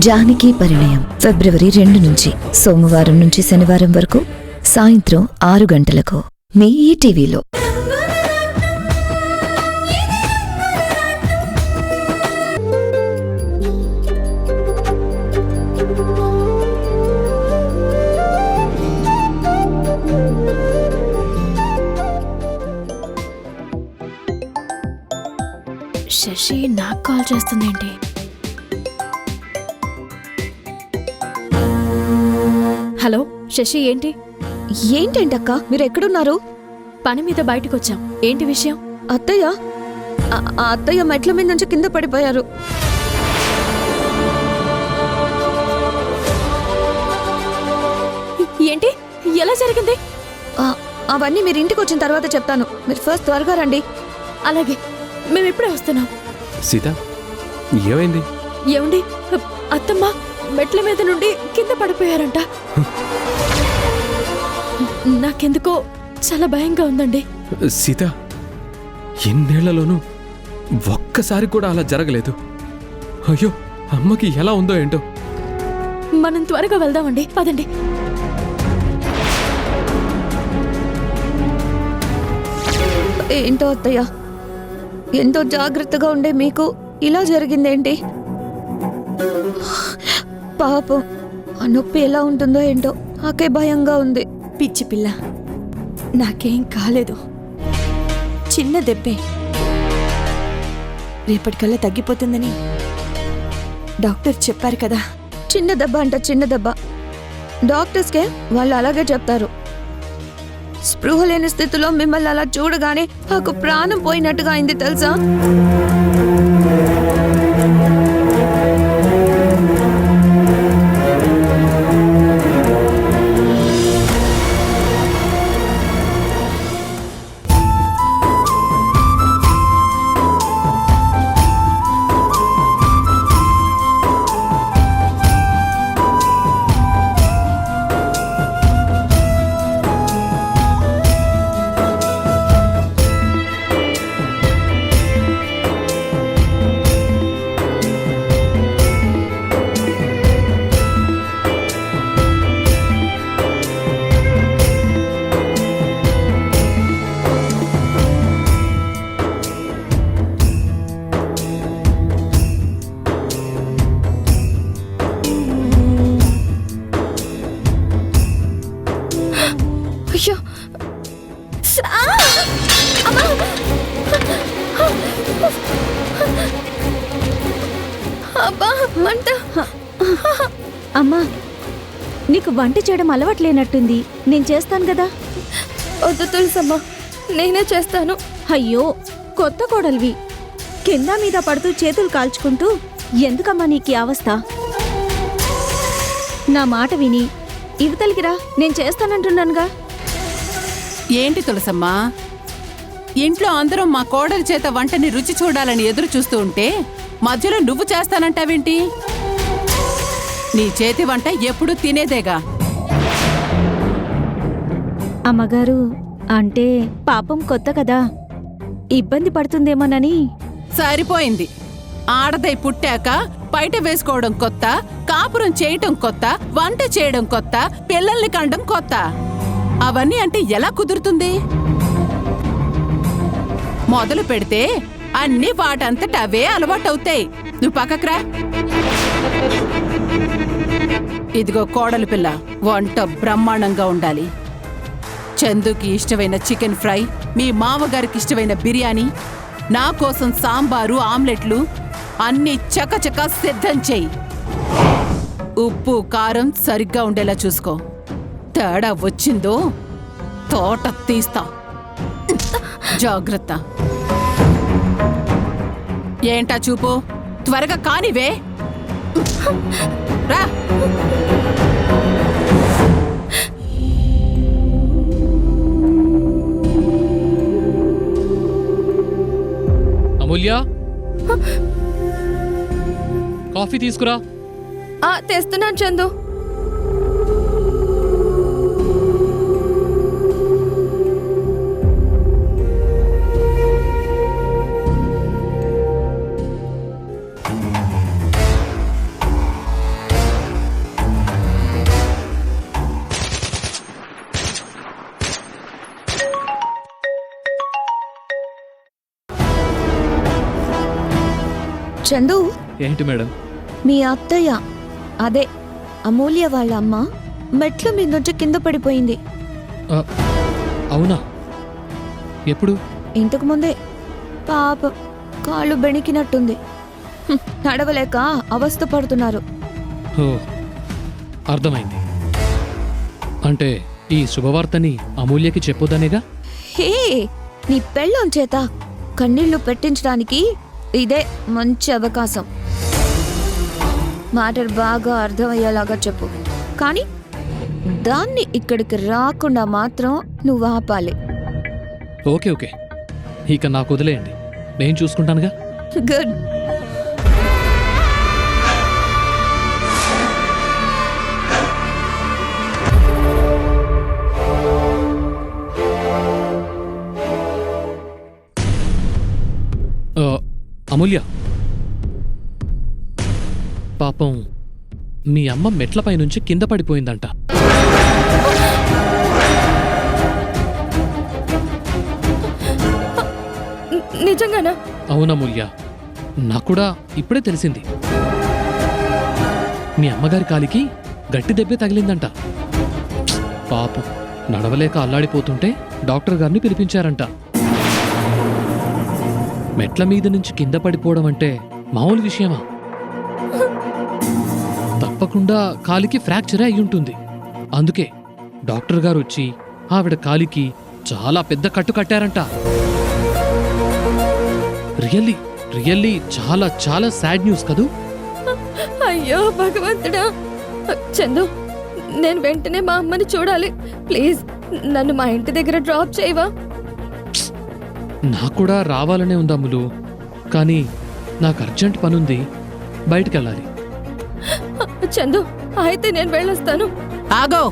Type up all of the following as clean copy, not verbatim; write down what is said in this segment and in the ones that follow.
జానకి పరిణయం ఫిబ్రవరి 2 నుంచి సోమవారం నుంచి శనివారం వరకు సాయంత్రం 6 గంటలకు మీ ఈటీవీలో. శశి నాకు కాల్ చేస్తుందేంటి? హలో శశి, ఏంటి? ఏంటంటక్క, మీరు ఎక్కడున్నారు? పని మీద బయటకొచ్చాం. ఏంటి విషయం? అత్తయ్య అత్తయ్య మెట్ల మీద నుంచి కింద పడిపోయారు. ఏంటి? ఎలా జరిగింది? అవన్నీ మీరు ఇంటికి వచ్చిన తర్వాత చెప్తాను. మీరు ఫస్ట్ త్వరగా రండి. అలాగే, మేము ఇప్పుడే వస్తున్నాం. సీత, ఏమైంది? ఏమండి, అత్తమ్మ మెట్ల మీద నుండి కింద పడిపోయారంట. నాకెందుకో చాలా భయంగా ఉందండి. సీత, ఎన్నేళ్లలోనూ ఒక్కసారి కూడా అలా జరగలేదు. అయ్యో, అమ్మకి ఎలా ఉందో ఏంటో. మనం త్వరగా వెళ్దామండి, పదండి. ఏంటో అత్తయ్య, ఎంతో జాగ్రత్తగా ఉండే మీకు ఇలా జరిగిందేంటి? పాపం, ఆ నొప్పి ఎలా ఉంటుందో ఏంటో నాకే భయంగా ఉంది. పిచ్చి పిల్ల, నాకేం కాలేదు. చిన్న దెబ్బే, రేపటికల్లా తగ్గిపోతుందని డాక్టర్ చెప్పారు కదా. చిన్న దెబ్బ అంట, చిన్న దెబ్బ. డాక్టర్స్కే వాళ్ళు అలాగే చెప్తారు. స్పృహ లేని స్థితిలో మిమ్మల్ని అలా చూడగానే నాకు ప్రాణం పోయినట్టుగా అయింది తెలుసా? అయ్యో, అమ్మా, నీకు వంట చేయడం అలవాట్లేనట్టుంది. నేను చేస్తాను కదా. వద్దు తులసమ్మా, నేనే చేస్తాను. అయ్యో, కొత్త కోడలివి, కింద మీద పడుతూ చేతులు కాల్చుకుంటూ ఎందుకమ్మా నీకు ఈ అవస్థ? నా మాట విని ఇవతలికి రా, నేను చేస్తానంటున్నానుగా. ఏంటి తులసమ్మా, ఇంట్లో అందరం మా కోడలి చేత వంటని రుచి చూడాలని ఎదురు చూస్తూ ఉంటే మధ్యలో నువ్వు చేస్తానంటావేంటి? నీ చేతి వంట ఎప్పుడు తినేదేగా. అమ్మగారు, అంటే పాపం కొత్త కదా, ఇబ్బంది పడుతుందేమోనని. సరిపోయింది. ఆడదై పుట్టాక బయట వేసుకోవడం కొత్త, కాపురం చేయటం కొత్త, వంట చేయడం కొత్త, పిల్లల్ని కండం కొత్త. అవన్నీ అంటే ఎలా కుదురుతుంది? మొదలు పెడితే అన్నీ వాటంతట అవే అలవాటవుతాయి. నువ్వు పక్కకురా. ఇదిగో కోడలి పిల్ల, వంట బ్రహ్మాండంగా ఉండాలి. చందుకి ఇష్టమైన చికెన్ ఫ్రై, మీ మామగారికి ఇష్టమైన బిర్యానీ, నా కోసం సాంబారు, ఆమ్లెట్లు అన్నీ చకచకా సిద్ధం చెయ్యి. ఉప్పు కారం సరిగ్గా ఉండేలా చూసుకో. తేడా వచ్చిందో తోట తీస్తా. జాగ్రత్త. ఏంటా చూపు? త్వరగా కానివే. రా. అమూల్య, కాఫీ తీసుకురా. తెస్తున్నాను చందు. చందు, ఏంటి మేడం? మీ అత్తయ్య అదే అమూల్య వాళ్ళ అమ్మ మెట్ల మీద నుంచి కింద పడిపోయింది. ఆ, అవునా? ఎప్పుడు? ఇంతకు ముందే. పాప కాళ్ళు బెణికినట్టుంది. నడవలేక అవస్థ పడుతున్నారు. ఓ, అర్థమైంది. అంటే ఈ శుభవార్తని అమూల్యకి చెప్పొద్దనేగా? హే, నీ పెళ్ళం చేత కన్నీళ్లు పెట్టించడానికి ఇదే మంచి అవకాశం. మ్యాటర్ బాగా అర్థమయ్యేలాగా చెప్పు, కానీ దాన్ని ఇక్కడికి రాకుండా మాత్రం నువ్వు ఆపాలి. ఓకే ఓకే, ఇక నాకు వదిలేయండి, నేను చూసుకుంటానుగా. గుడ్. ఆ, అమూల్య, పాపం మీ అమ్మ మెట్లపై నుంచి కింద పడిపోయిందంట. నిజంగానా? అవునమూల్య, నాకు కూడా ఇప్పుడే తెలిసింది. మీ అమ్మగారి కాలికి గట్టి దెబ్బే తగిలిందంట. పాపం నడవలేక అల్లాడిపోతుంటే డాక్టర్ గారిని పిలిపించారంట. మెట్ల మీద నుంచి కింద పడిపోవడం అంటే మామూలు విషయమా? తప్పకుండా కాలికి ఫ్రాక్చరే అయ్యుంటుంది. అందుకే డాక్టర్ గారు వచ్చి ఆవిడ కాలికి చాలా పెద్ద కట్టు కట్టారంట. రియల్లీ రియల్లీ చాలా చాలా సాడ్ న్యూస్ కదూ? అయ్యో భగవంతుడా! చందు, నేను వెంటనే మా అమ్మని చూడాలి. ప్లీజ్ నన్ను మా ఇంటి దగ్గర డ్రాప్ చేయవా? నాకు కూడా రావాలనే ఉంది అమ్ములు, కానీ నాకు అర్జెంట్ పనుంది, బయటికెళ్ళాలి. చందు, అయితే నేను వెళ్ళొస్తాను. ఆగో!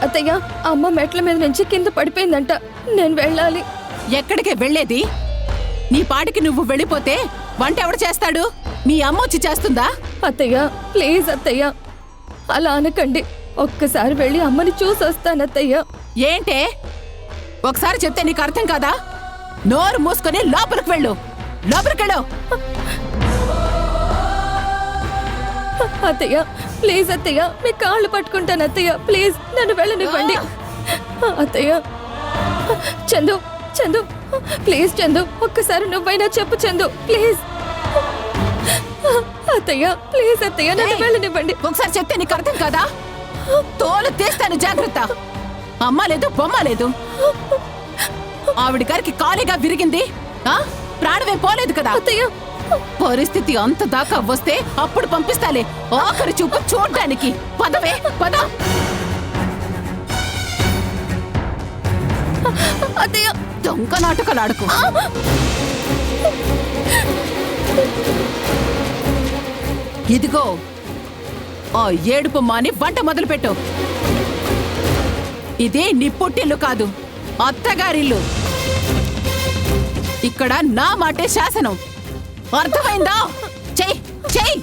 అత్తయ్య, అమ్మ మెట్ల మీద నుంచి కింద పడిపోయిందంట. నేను వెళ్ళాలి. ఎక్కడికే వెళ్ళేది? నీ పాటికి నువ్వు వెళ్ళిపోతే వంట ఎవడు చేస్తాడు? మీ అమ్మ వచ్చి చేస్తుందా? అత్తయ్య, ప్లీజ్ అత్తయ్య, అలా అనకండి. ఒక్కసారి వెళ్ళి అమ్మని చూసొస్తాను అత్తయ్య. ఏంటే? ఒకసారి చెప్తే నీకు అర్థం కాదా? నోరు మూసుకొని లోపలికి వెళ్ళు. లోపలికెళ్ళు. అత్తయ్య, ప్లీజ్ అత్తయ్య, మీ కాళ్ళు పట్టుకుంటాను అత్తయ్య. ప్లీజ్ నన్ను వెళ్ళనివ్వండి. అత్తయ్య, చందు, చందు, ప్లీజ్ చందు, ఒక్కసారి నువ్వైనా చెప్పు చందు, ప్లీజ్. అత్తయ్య, ప్లీజ్ అత్తయ్య, నన్ను వెళ్ళనివ్వండి. ఒకసారి చెప్తే నీకు అర్థం కాదా? తోలు తీస్తాను, జాగ్రత్త. అమ్మ లేదు, బొమ్మ లేదు. ఆవిడ గారికి ఖాళీగా విరిగింది, ప్రాణమే పోలేదు కదా. అత్తయ్య, పరిస్థితి అంత దాకా వస్తే అప్పుడు పంపిస్తాలే ఆఖరి చూపు చూడ్డానికి. పదవే, పద. అత్తయ్య, దొంగ నాటకాలాడుకో. ఇదిగో ఆ ఏడుపు మాని వంట మొదలుపెట్టు. ఇదే నీ పుట్టిల్లు కాదు, అత్తగారిల్లు. ఇక్కడ నా మాటే శాసనం. అర్థమైందా? చెయ్ చెయ్.